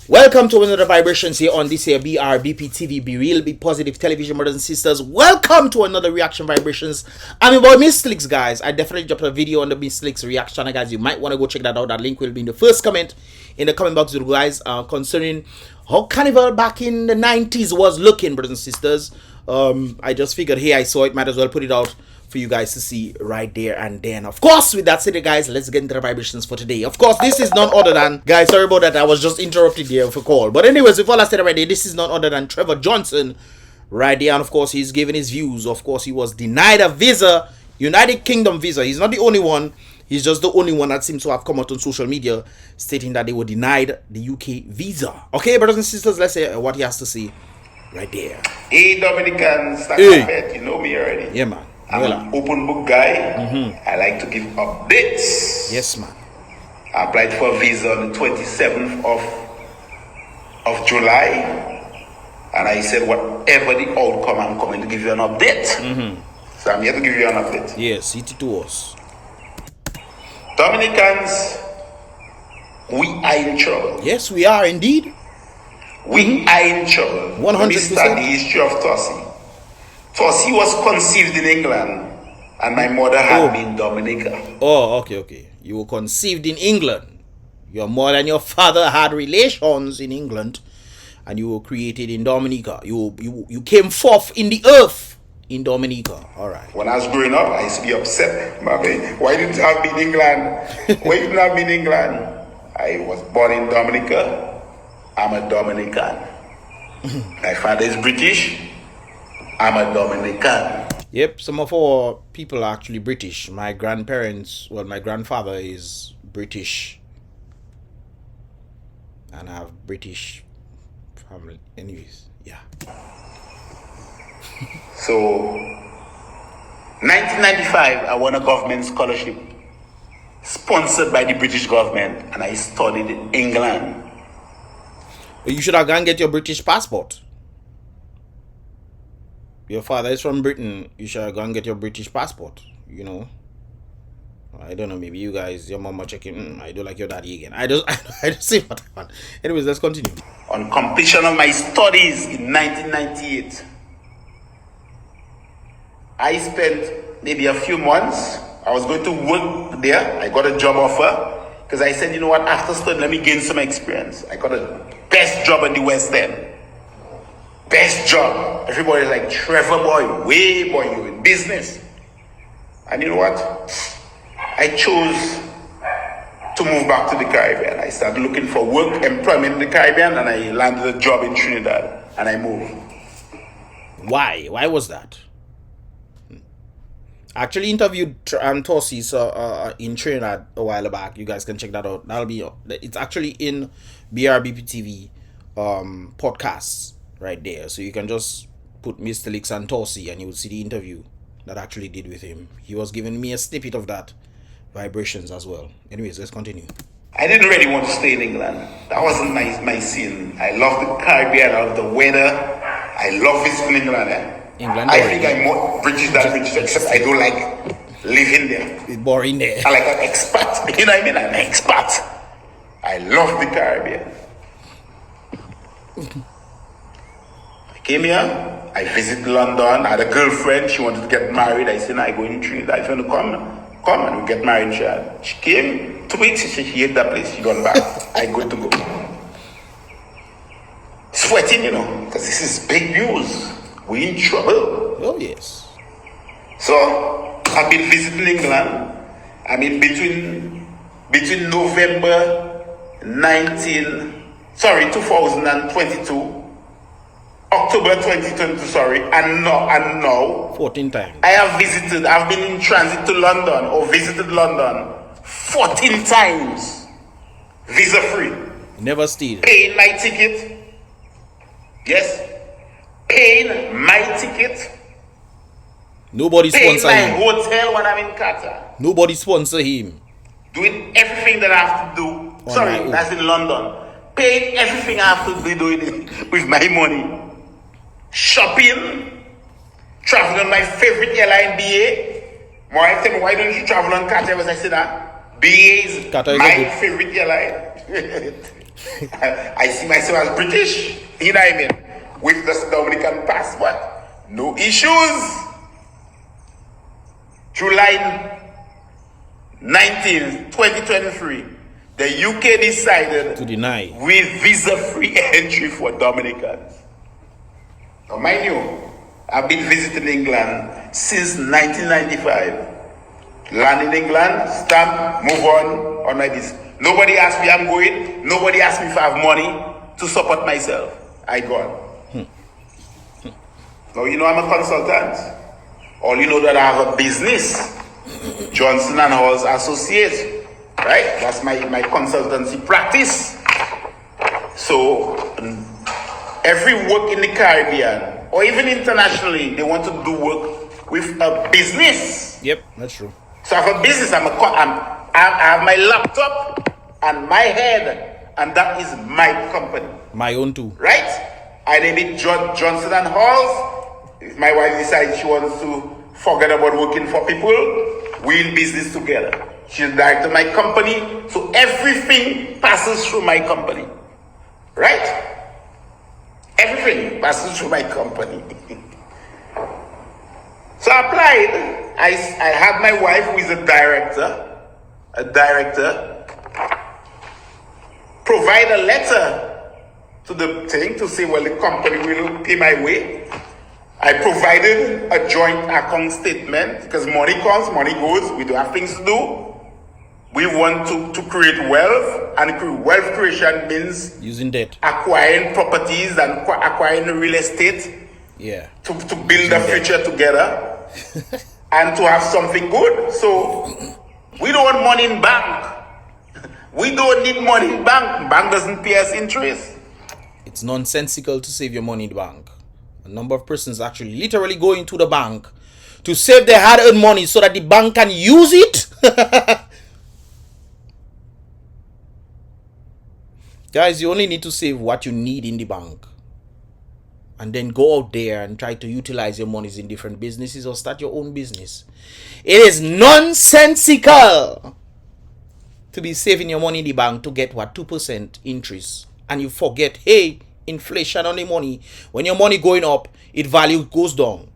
Welcome to another vibrations here on this here Brbptv, Be Real, Be Positive Television, brothers and sisters. Welcome to another reaction vibrations. I'm about Miss Slicks, guys. I definitely dropped a video on the Miss Slicks reaction channel, guys. You might want to go check that out. That link will be in the first comment in the comment box, guys, concerning how Carnival back in the 90s was looking, brothers and sisters. I just figured, hey, I saw it, might as well put it out for you guys to see right there and then. Of course, with that said, guys, let's get into the vibrations for today. Of course, this is none other than, guys, sorry about that, I was just interrupted there for call. But anyways, with all I said right there, this is none other than Trevor Johnson right there. And of course, he's giving his views. Of course, he was denied a visa, United Kingdom visa. He's not the only one. He's just the only one that seems to have come out on social media stating that they were denied the UK visa. Okay, brothers and sisters, let's say what he has to say right there. Hey, Dominicans, hey. You know me already. Yeah, man. I'm an open book guy. I like to give updates. Yes, man. I applied for a visa on the 27th of July. And I said, whatever the outcome, I'm coming to give you an update. So I'm here to give you an update. Yes, it to us. Dominicans, we are in trouble. Yes, we are indeed. We are in trouble. 100%. Let me start the history of Tossie. Tossie was conceived in England, and my mother had me in Dominica. Oh, okay. You were conceived in England. Your mother and your father had relations in England, and you were created in Dominica. You came forth in the earth in Dominica. All right. When I was growing up, I used to be upset. Why didn't you have me in England? Why didn't you have me in England? I was born in Dominica. I'm a Dominican. My father is British. I'm a Dominican. Yep, some of our people are actually British. My grandparents, well, my grandfather is British. And I have British family. Anyways, yeah. So, 1995, I won a government scholarship sponsored by the British government, and I studied in England. You should have gone and get your British passport. Your father is from Britain. You should go and get your British passport. You know, I don't know. Maybe you guys, your mama checking. I don't like your daddy again. I just see what I want. Anyways, let's continue. On completion of my studies in 1998, I spent maybe a few months. I was going to work there. I got a job offer because I said, you know what? After studying, let me gain some experience. I got a best job in the West End. Best job. Everybody's like, Trevor boy, you in business. And you know what? I chose to move back to the Caribbean. I started looking for work, employment in the Caribbean, and I landed a job in Trinidad, and I moved. Why? Why was that? I actually interviewed Tossie in Trinidad a while back. You guys can check that out. It's actually in Brbptv podcasts. Right there, so you can just put Mr. Licks and Tossie and you will see the interview that I actually did with him. He was giving me a snippet of that vibrations as well. Anyways, let's continue. I didn't really want to stay in England. That wasn't my scene. I love the Caribbean, I love the weather. I love visiting England. England. I think I'm more British than British, except I don't like living there. It's boring there. I like an expat. You know what I mean? I'm an expat. I love the Caribbean. Came here, I visited London, I had a girlfriend, she wanted to get married. I said, I go in Trinidad, if you want to come and we get married. She came 2 weeks, she hated that place, she gone back. I good to go. Sweating, you know, because this is big news. We in trouble. Oh yes. So, I've been visiting England. I mean, between November 2022, October 2022, and now 14 times. I've been in transit to London or visited London 14 times. Visa free. Never stayed. Paying my ticket. Yes. Paying my ticket. Nobody sponsor him. Paying my hotel when I'm in Qatar. Nobody sponsor him. Doing everything that I have to do. That's in London. Paying everything I have to be doing with my money. Shopping, traveling on my favorite airline, BA. My wife tell me, why don't you travel on Qatar? I said, BA is Qatar is my favorite airline. I see myself as British, you know what I mean? With the Dominican passport. No issues. July 19th, 2023, the UK decided to deny with visa-free entry for Dominicans. Now, mind you, I've been visiting England since 1995. Land in England, stamp, move on my business. Nobody asked me I'm going. Nobody asked me if I have money to support myself. I gone. Now you know I'm a consultant. All you know that I have a business. Johnson and Halls Associates. Right? That's my consultancy practice. So every work in the Caribbean or even internationally, they want to do work with a business. Yep, that's true. So I have a business. I have my laptop and my head, and that is my company. My own too. Right? I name it Johnson and Halls. If my wife decides she wants to forget about working for people, we'll business together. She's the director of my company, so everything passes through my company. Right? Everything passes through my company. So I applied. I had my wife, who is a director, provide a letter to the thing to say, well, the company will pay my way. I provided a joint account statement because money comes, money goes. We do have things to do. We want to create wealth, and wealth creation means using debt, acquiring properties and acquiring real estate. Yeah. To build a future together and to have something good. So we don't want money in bank. We don't need money in bank. Bank doesn't pay us interest. It's nonsensical to save your money in the bank. A number of persons actually literally go into the bank to save their hard-earned money so that the bank can use it. Guys, you only need to save what you need in the bank. And then go out there and try to utilize your monies in different businesses or start your own business. It is nonsensical to be saving your money in the bank to get what, 2% interest. And you forget, hey, inflation on the money. When your money going up, its value goes down.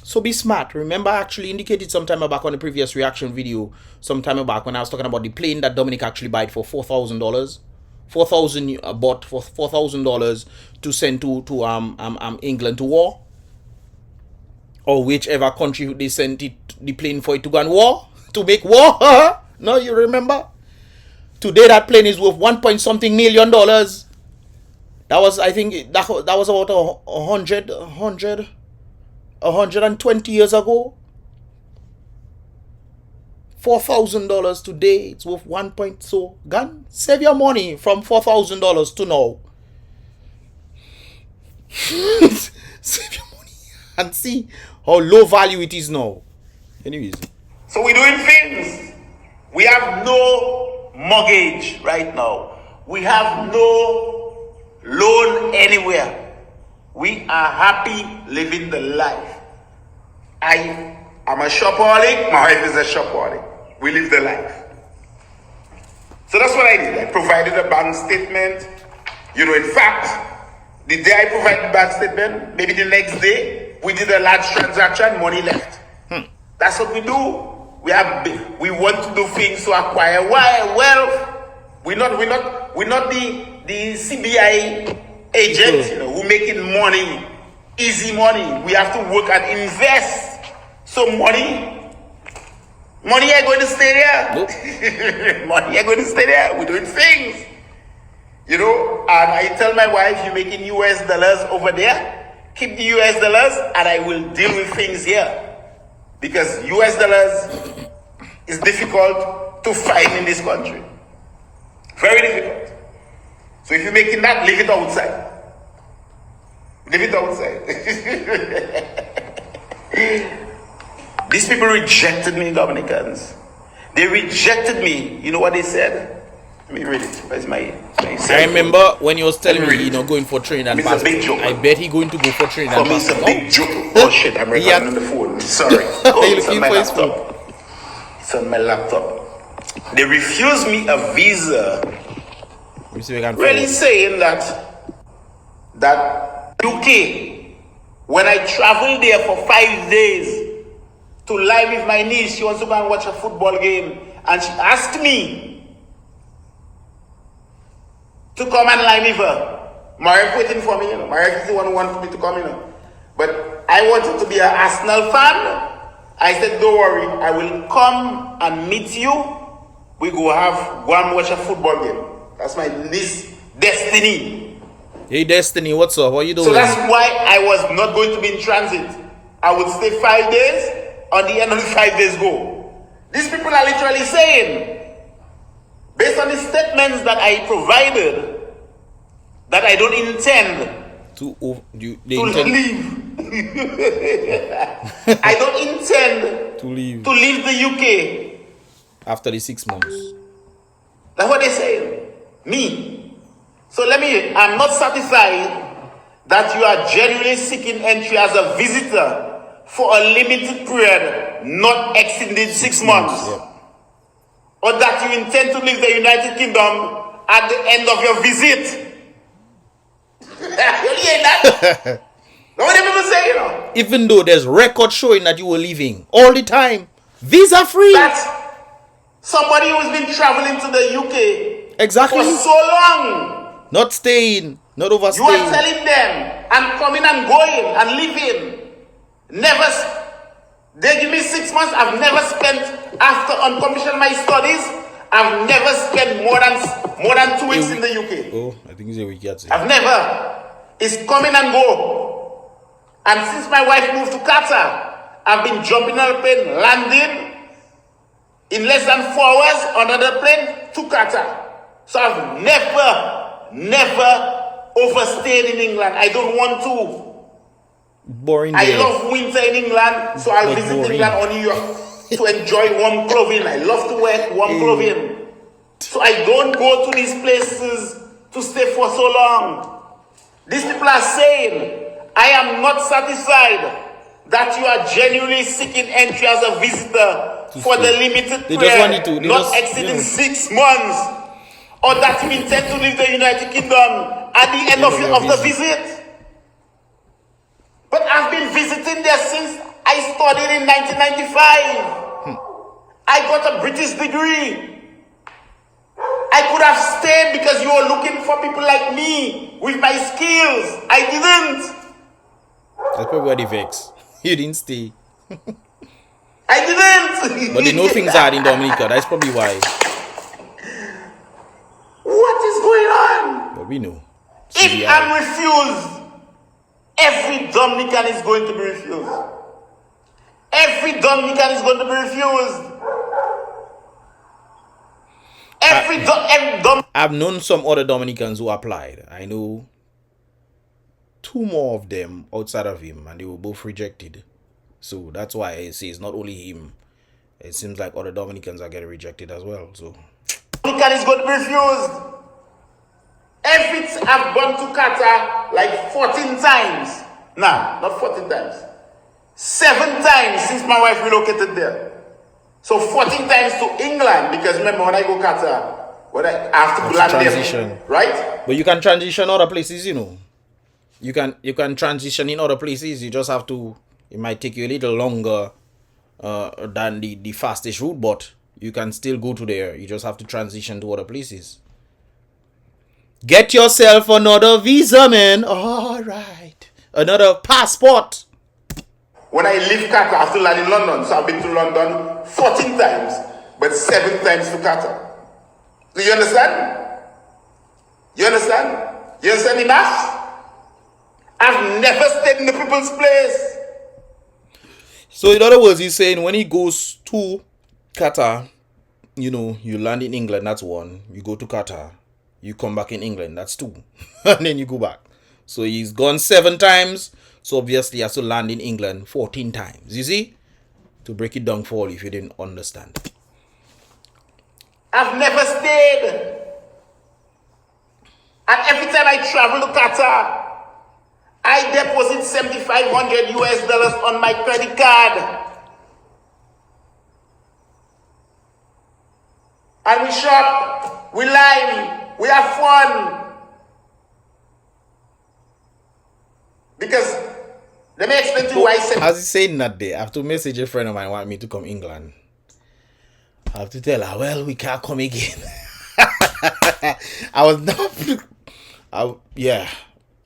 So be smart. Remember, I actually indicated some time back on the previous reaction video, some time back when I was talking about the plane that Dominic actually bought for $4,000. Bought for $4,000 to send to England to war, or whichever country they sent the plane for it to go and war, to make war. No, you remember? Today that plane is worth $1.something million. That was, I think, that was about 120 years ago. $4,000 today, it's worth so gun. Save your money from $4,000 to now. Save your money and see how low value it is now. Anyways. So we're doing things. We have no mortgage right now. We have no loan anywhere. We are happy living the life. I'm a shopaholic. My wife is a shopaholic. We live the life. So that's what I did. I provided a bank statement. You know, in fact, the day I provided the bank statement, maybe the next day, we did a large transaction, money left. That's what we do. We want to do things to acquire wealth. We're not the CBI agent, you know, who making money, easy money. We have to work and invest. So money ain't going to stay there. Nope. Money ain't going to stay there. We're doing things. You know, and I tell my wife, you're making US dollars over there. Keep the US dollars and I will deal with things here. Because US dollars is difficult to find in this country. Very difficult. So if you're making that, leave it outside. Leave it outside. These people rejected me, Dominicans. They rejected me. You know what they said? Let me read it. Where's my I remember when he was telling me, you know, going for training and It's a big joke. I bet he going to go for training. For me, it's a big joke. Oh shit, I'm recording on the phone. Sorry. Oh, it's on my laptop. It's on my laptop. They refused me a visa, really saying that UK, when I traveled there for 5 days to lie with my niece, she wants to go and watch a football game, and she asked me to come and lie with her. Maria's waiting for me, Maria is the one who wants me to come, But I wanted to be an Arsenal fan. I said, don't worry, I will come and meet you. We go and watch a football game. That's my niece's destiny. Hey, Destiny, what's up? What are you doing? So that's why I was not going to be in transit. I would stay 5 days. On the end of the 5 days, go. These people are literally saying, based on the statements that I provided, that I don't intend to leave. I don't intend to leave the UK after the 6 months. That's what they say. Me. So I'm not satisfied that you are genuinely seeking entry as a visitor for a limited period, not exceeding 6 months. Yeah. Or that you intend to leave the United Kingdom at the end of your visit. You hear that? What do people say, Even though there's record showing that you were leaving all the time, visa free. That's somebody who's been traveling to the UK exactly for so long. Not staying, not overstaying. You are telling them, I'm coming and going and leaving. They give me 6 months. I've never spent, after uncommissioning my studies, I've never spent more than 2 weeks in the UK. Oh, I think it's a week. I've never. It's coming and go. And since my wife moved to Qatar, I've been jumping on a plane, landing in less than 4 hours on another plane to Qatar. So I've never overstayed in England. I don't want to. Boring. I love winter in England, so I visit England or New York to enjoy warm clothing. I love to wear warm clothing. So I don't go to these places to stay for so long. These people are saying, I am not satisfied that you are genuinely seeking entry as a visitor for the limited period, not exceeding 6 months, or that you intend to leave the United Kingdom at the end of the visit. But I've been visiting there since I studied in 1995. I got a British degree. I could have stayed because you were looking for people like me with my skills. I didn't. That's probably why they vex. You didn't stay. I didn't. But they know things are in Dominica. That's probably why. What is going on? But we know. If I'm refused, every Dominican is going to be refused. Every Dominican is going to be refused. I've known some other Dominicans who applied. I know 2 more of them outside of him, and they were both rejected. So that's why I say it's not only him. It seems like other Dominicans are getting rejected as well. So Dominican is going to be refused. I've gone to Qatar like 14 times. Nah, not 14 times. 7 times since my wife relocated there. So 14 times to England, because remember when I go Qatar, I have to land there, right? But you can transition other places, You can transition in other places. You just have to. It might take you a little longer than the fastest route, but you can still go to there. You just have to transition to other places. Get yourself another visa, man. All right, another passport. When I leave Qatar, I have to land in London. So I've been to London 14 times, but 7 times to Qatar. Do you understand? You understand? You understand enough? I've never stayed in the people's place. So in other words, he's saying when he goes to Qatar, you land in England, that's 1. You go to Qatar, you come back in England, that's 2. And then you go back. So he's gone 7 times. So obviously he has to land in England 14 times. You see? To break it down for you if you didn't understand. I've never stayed. And every time I travel to Qatar, I deposit $7,500 on my credit card. and we shop, we lime, we have fun. Because let me explain to you why I said. As he's saying that day, I have to message a friend of mine want me to come England. I have to tell her, well, we can't come again. I was not. Yeah.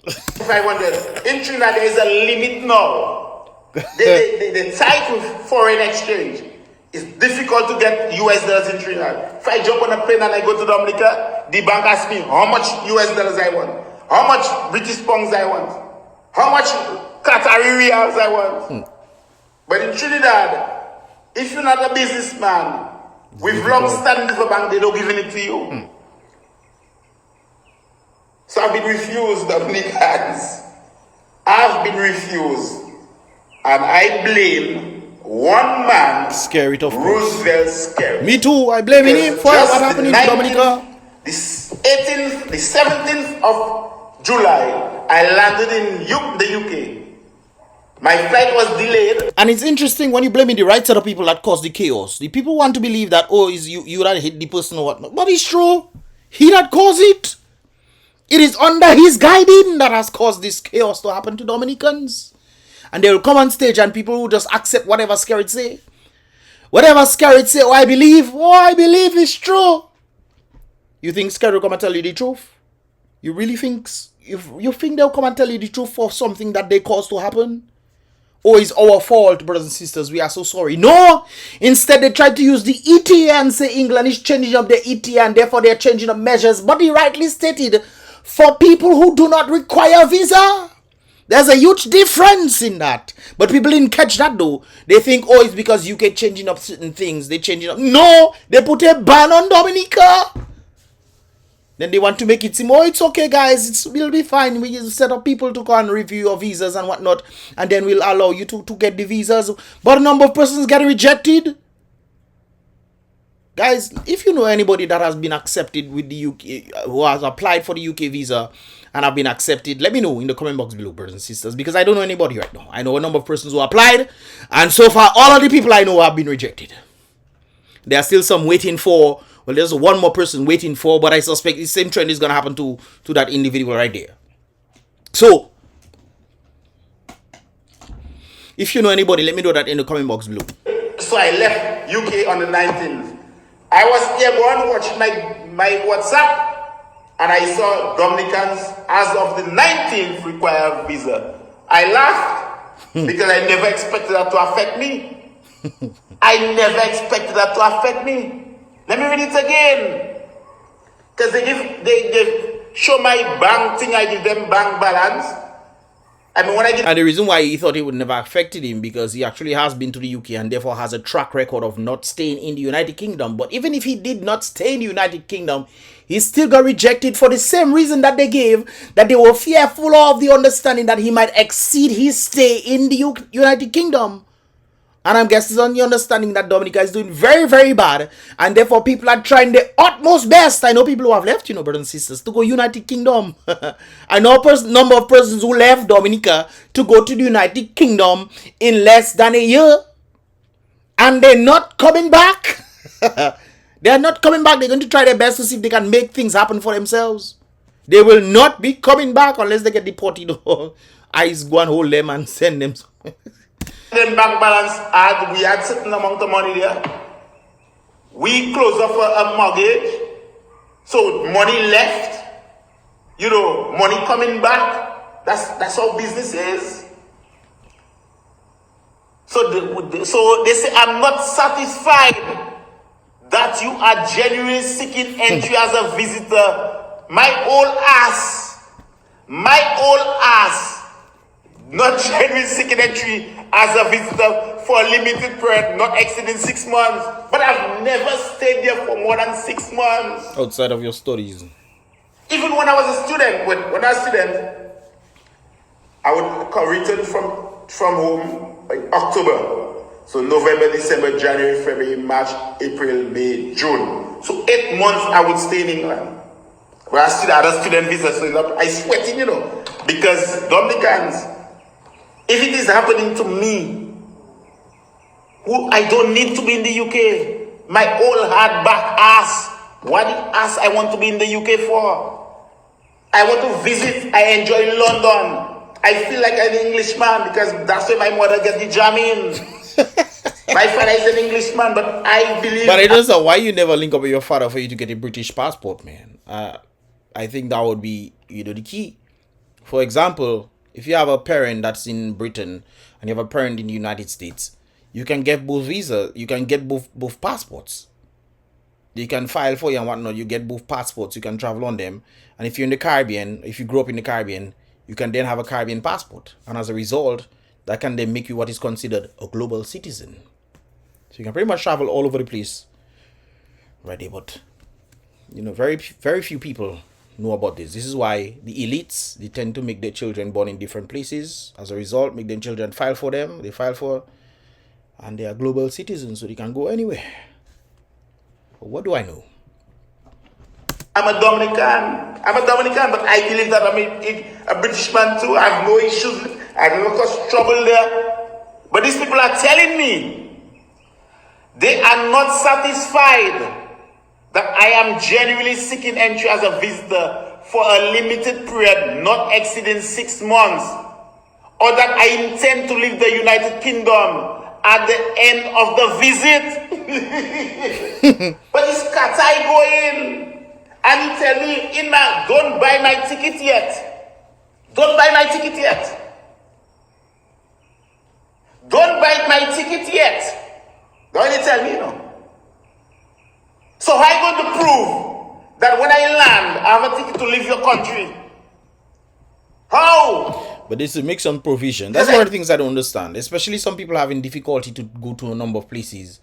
500. In Trinidad, there is a limit now. The tight with foreign exchange. It's difficult to get US dollars in Trinidad. If I jump on a plane and I go to Dominica, the bank asks me how much US dollars I want, how much British pounds I want, how much Qatari riyals I want. But in Trinidad, if you're not a businessman, with long standing with a bank, they don't give it to you. So I've been refused, Dominicans. I've been refused. And I blame one man, Scary tough. Roosevelt Scary. Me too, I blame him for what happened in Dominica. The 18th, the 17th of July, I landed in the UK. My flight was delayed. And it's interesting when you blame the right set of people that caused the chaos. The people want to believe that, oh, is you that hit the person or whatnot. But it's true. He that caused it. It is under his guiding that has caused this chaos to happen to Dominicans. And they will come on stage and people will just accept whatever Scarrett say. Whatever Scarrett say, oh, I believe it's true. You think Scarrett will come and tell you the truth? You really think, you think they'll come and tell you the truth for something that they caused to happen? Oh, it's our fault, brothers and sisters. We are so sorry. No! Instead, they tried to use the ETA and say England is changing up the ETA and therefore they're changing up measures. But he rightly stated, for people who do not require visa. There's a huge difference in that. But people didn't catch that though. They think, oh, it's because UK changing up certain things. They're changing up. No! They put a ban on Dominica. Then they want to make it seem, oh, it's okay, guys. We'll be fine. We just set up people to go and review your visas and whatnot. And then we'll allow you to get the visas. But a number of persons get rejected. Guys, if you know anybody that has been accepted with the UK, who has applied for the UK visa and have been accepted, let me know in the comment box below, brothers and sisters. Because I don't know anybody right now. I know a number of persons who applied. And so far, all of the people I know have been rejected. There are still some waiting for. Well, there's one more person waiting for, but I suspect the same trend is going to happen to that individual right there. So, if you know anybody, let me know that in the comment box below. So I left UK on the 19th. I was here going watching my WhatsApp, and I saw Dominicans as of the 19th require visa. I laughed because I never expected that to affect me. I never expected that to affect me. Let me read it again. Because they show my bank thing, I give them bank balance. I mean, when I give. And the reason why he thought it would never affected him, because he actually has been to the UK and therefore has a track record of not staying in the United Kingdom. But even if he did not stay in the United Kingdom, he still got rejected for the same reason that they gave, that they were fearful of the understanding that he might exceed his stay in the United Kingdom. And I'm guessing on the understanding that Dominica is doing very, very bad. And therefore people are trying their utmost best. I know people who have left, you know, brothers and sisters, to go United Kingdom. I know a number of persons who left Dominica to go to the United Kingdom in less than a year. And they're not coming back. They're not coming back. They're going to try their best to see if they can make things happen for themselves. They will not be coming back unless they get deported. ICE go and hold them and send them somewhere. Then bank balance we had certain amount of money there. We closed off a mortgage, so money left. You know, money coming back. That's how business is. So they say, I'm not satisfied that you are genuinely seeking entry as a visitor. My old ass. Not genuinely seeking entry as a visitor for a limited period, not exceeding 6 months. But I've never stayed there for more than 6 months. Outside of your studies. Even when I was a student, when I was a student, I would return from home in October. So November, December, January, February, March, April, May, June. So 8 months I would stay in England. Where I still had a student visa, so I sweating, you know, because Dominicans, if it is happening to me, who I don't need to be in the UK, my old hard back ass What the ass I want to be in the UK for? I want to visit. I enjoy London. I feel like I'm an Englishman because that's where my mother get the jam in. My father is an Englishman, but I believe... But I don't know why you never link up with your father for you to get a British passport, man. I think that would be, the key. For example, if you have a parent that's in Britain and you have a parent in the United States, you can get both visas. You can get both passports. They can file for you and whatnot. You get both passports. You can travel on them. And if you're in the Caribbean, if you grew up in the Caribbean, you can then have a Caribbean passport. And as a result, that can then make you what is considered a global citizen. So you can pretty much travel all over the place. Right there, but, very, very few people know about this. This is why the elites, they tend to make their children born in different places. As a result, make their children file for them. They file for, and they are global citizens, so they can go anywhere. But what do I know? I'm a Dominican, but I believe that I'm a British man too. I have no issues. I have no cause trouble there. But these people are telling me they are not satisfied that I am genuinely seeking entry as a visitor for a limited period, not exceeding 6 months, or that I intend to leave the United Kingdom at the end of the visit. But this Qatar going, and he tell me, don't buy my ticket yet. Don't buy my ticket yet. Don't buy my ticket yet. Don't you tell me, So how are you going to prove that when I land, I have a ticket to leave your country? How? But this to make some provision. That's one of the things I don't understand. Especially some people having difficulty to go to a number of places.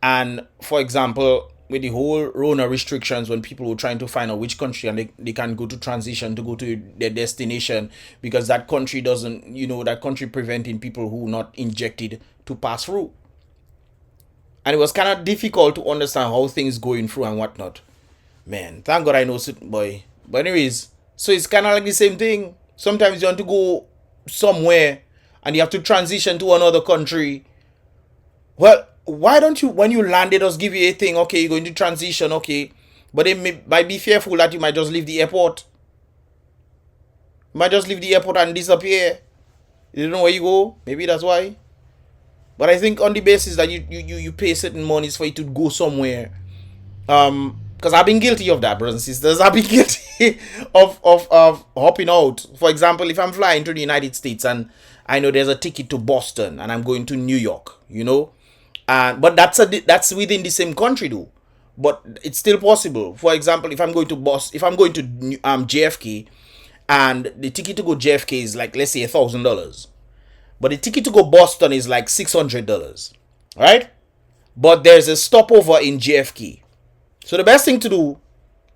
And for example, with the whole Rona restrictions, when people were trying to find out which country and they can go to transition to go to their destination because that country doesn't, that country preventing people who not injected to pass through. And it was kind of difficult to understand how things going through and whatnot. Man, thank God I know certain boy. But anyways, so it's kind of like the same thing. Sometimes you want to go somewhere and you have to transition to another country. Well, why don't you, when you land, they just give you a thing, okay, you're going to transition, okay. But they might be fearful that you might just leave the airport. You might just leave the airport and disappear. You don't know where you go. Maybe that's why. But I think on the basis that you pay certain monies for you to go somewhere. Because I've been guilty of that, brothers and sisters. I've been guilty of hopping out. For example, if I'm flying to the United States and I know there's a ticket to Boston and I'm going to New York, but that's within the same country though. But it's still possible. For example, if I'm going to JFK and the ticket to go JFK is like, let's say $1,000. But the ticket to go Boston is like $600. Right? But there's a stopover in JFK. So the best thing to do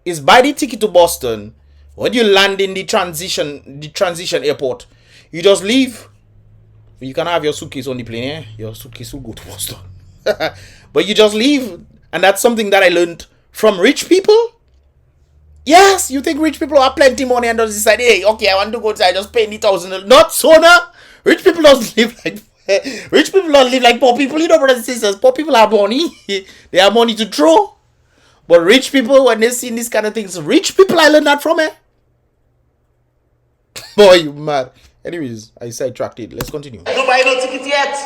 is buy the ticket to Boston. When you land in the transition airport, you just leave. You can have your suitcase on the plane, eh? Your suitcase will go to Boston. But you just leave. And that's something that I learned from rich people. Yes, you think rich people have plenty money and just decide, hey, okay, I want to go to, I just pay me $1,000. Not so now. Rich people don't live like poor people, brothers and sisters. Poor people have money. They have money to throw. But rich people, when they see these kind of things, rich people I learned that from, eh? Boy, you mad. Anyways, I sidetracked it. Let's continue. Don't buy no ticket yet.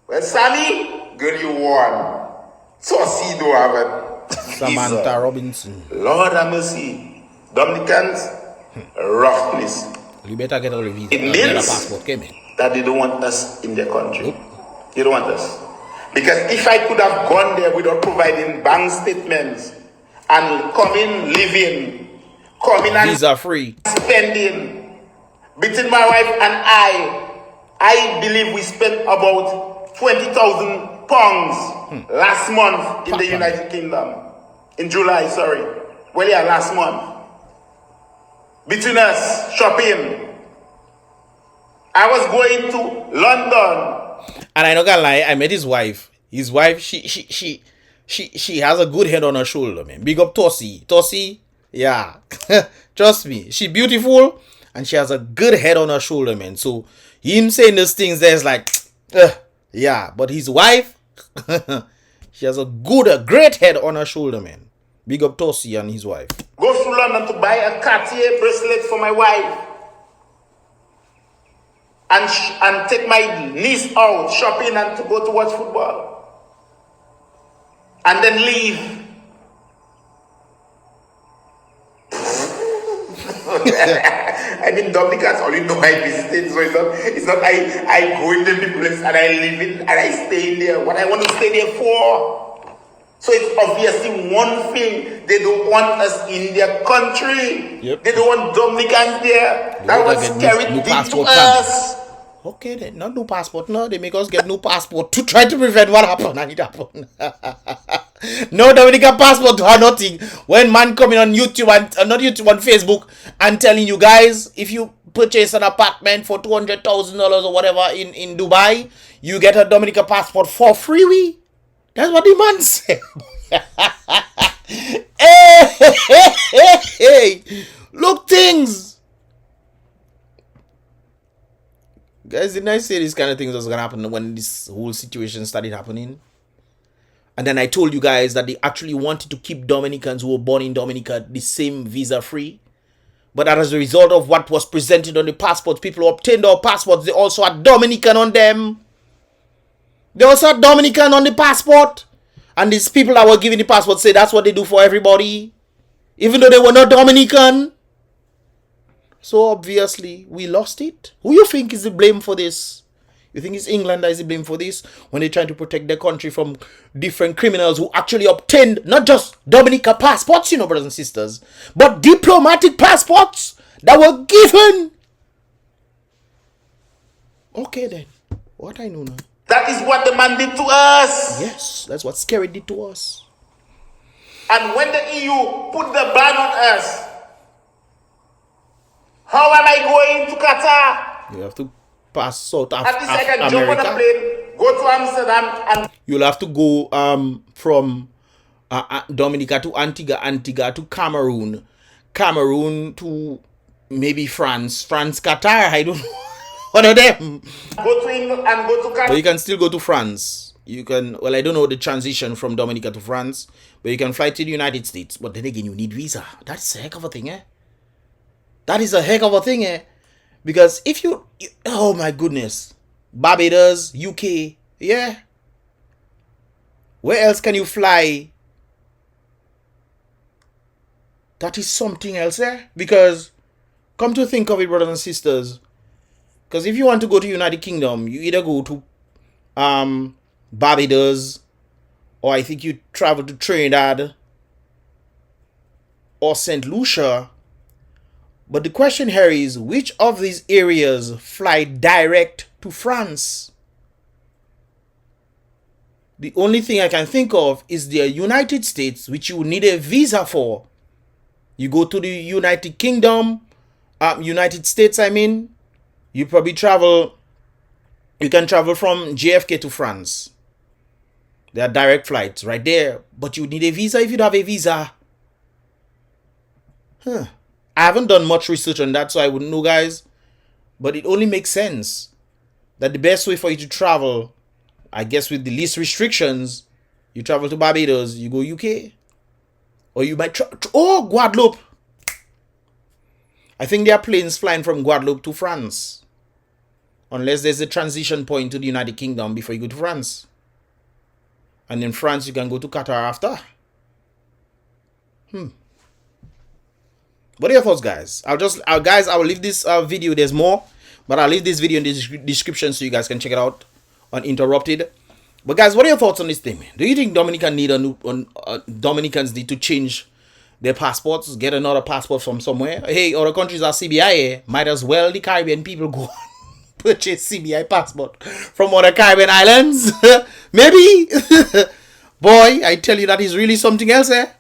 Well, Sammy, girl, you won. So see, don't have it. Samantha Robinson. Lord have mercy. Dominicans, roughness. You better get a visa. It means that they don't want us in their country. Nope. They don't want us. Because if I could have gone there without providing bank statements and coming and visa free spending, between my wife and I believe we spent about £20,000 last month in the United Kingdom. In July, sorry. Well, yeah, last month. Between us, shopping. I was going to London. And I'm not gonna lie, I met his wife. His wife, she has a good head on her shoulder, man. Big up Tosi. Tosi, yeah. Trust me. She beautiful and she has a good head on her shoulder, man. So him saying those things there's like, yeah. But his wife, She has a great head on her shoulder, man. Big up Tosi and his wife. Go through London to buy a Cartier bracelet for my wife. And take my niece out shopping and to go to watch football. And then leave. I mean, Dominicans only know I visited, so it's not I go in the place and I live in and I stay in there. What I want to stay there for. So it's obviously one thing. They don't want us in their country. Yep. They don't want Dominicans there. That was scary new to us. Okay, then not new passport. No, they make us get new passport to try to prevent what happened and it happened. No Dominican passport or nothing. When man coming on YouTube and not YouTube, on Facebook and telling you guys, if you purchase an apartment for $200,000 or whatever in Dubai, you get a Dominican passport for free. That's what the man said. Hey, look things. Guys, didn't I say these kind of things was gonna happen when this whole situation started happening? And then I told you guys that they actually wanted to keep Dominicans who were born in Dominica the same visa free. But as a result of what was presented on the passports, people who obtained our passports, they also had Dominican on them. They also had Dominican on the passport. And these people that were giving the passport say that's what they do for everybody. Even though they were not Dominican. So obviously, we lost it. Who you think is the blame for this? You think it's England that is the blame for this? When they're trying to protect their country from different criminals who actually obtained not just Dominica passports, you know, brothers and sisters, but diplomatic passports that were given. Okay then. What I know now. That is what the man did to us. Yes, that's what Scary did to us. And when the EU put the ban on us, how am I going to Qatar? You have to pass South At least I can jump on a plane, go to Amsterdam, and you'll have to go from Dominica to Antigua to Cameroon to maybe France, Qatar. I don't know. One of them. Go to England and go to Canada. But you can still go to France. You can, well, I don't know the transition from Dominica to France, but you can fly to the United States. But then again, you need visa. That's a heck of a thing, eh? That is a heck of a thing, eh? Because if you oh my goodness, Barbados, UK, yeah. Where else can you fly? That is something else, eh? Because, come to think of it, brothers and sisters, because if you want to go to United Kingdom, you either go to Barbados, or I think you travel to Trinidad, or St. Lucia. But the question here is, which of these areas fly direct to France? The only thing I can think of is the United States, which you need a visa for. You go to the United Kingdom, United States, I mean, you probably travel, you can travel from JFK to France. There are direct flights right there, but you need a visa if you don't have a visa. Huh. I haven't done much research on that, so I wouldn't know, guys. But it only makes sense that the best way for you to travel, I guess with the least restrictions, you travel to Barbados, you go UK. Or you might Guadeloupe. I think there are planes flying from Guadeloupe to France. Unless there's a transition point to the United Kingdom before you go to France. And in France, you can go to Qatar after. What are your thoughts, guys? I will leave this video. There's more, but I'll leave this video in the description so you guys can check it out uninterrupted. But guys, what are your thoughts on this thing, man? Do you think Dominicans need to change their passports, get another passport from somewhere? Hey, other countries are CBI. Might as well the Caribbean people go purchase CBI passport from other Caribbean islands. Maybe. Boy, I tell you, that is really something else, eh?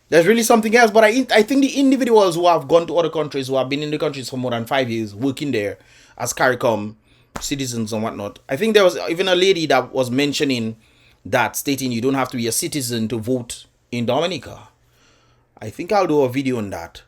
There's really something else. But I think the individuals who have gone to other countries, who have been in the countries for more than 5 years, working there as CARICOM citizens and whatnot. I think there was even a lady that was mentioning that, stating you don't have to be a citizen to vote in Dominica. I think I'll do a video on that.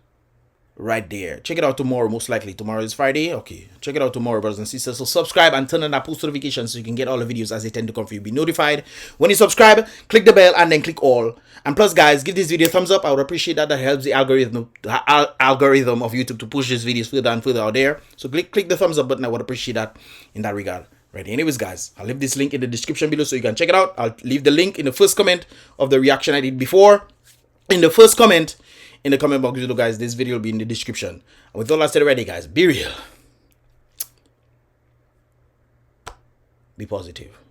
right there. Check it out tomorrow, most likely. Tomorrow is Friday. Okay, check it out tomorrow, brothers and sisters. So subscribe and turn on that post notifications so you can get all the videos as they tend to come for you. Be notified when you subscribe. Click the bell and then click all. And plus, guys, give this video a thumbs up. I would appreciate that. That helps the algorithm of YouTube to push these videos further and further out there. So click the thumbs up button. I would appreciate that in that regard. Right. Anyways, guys, I'll leave this link in the description below so you can check it out. I'll leave the link in the first comment of the reaction I did before. In the first comment in the comment box below, guys. This video will be in the description. And with all that said already, guys, be real. Be positive.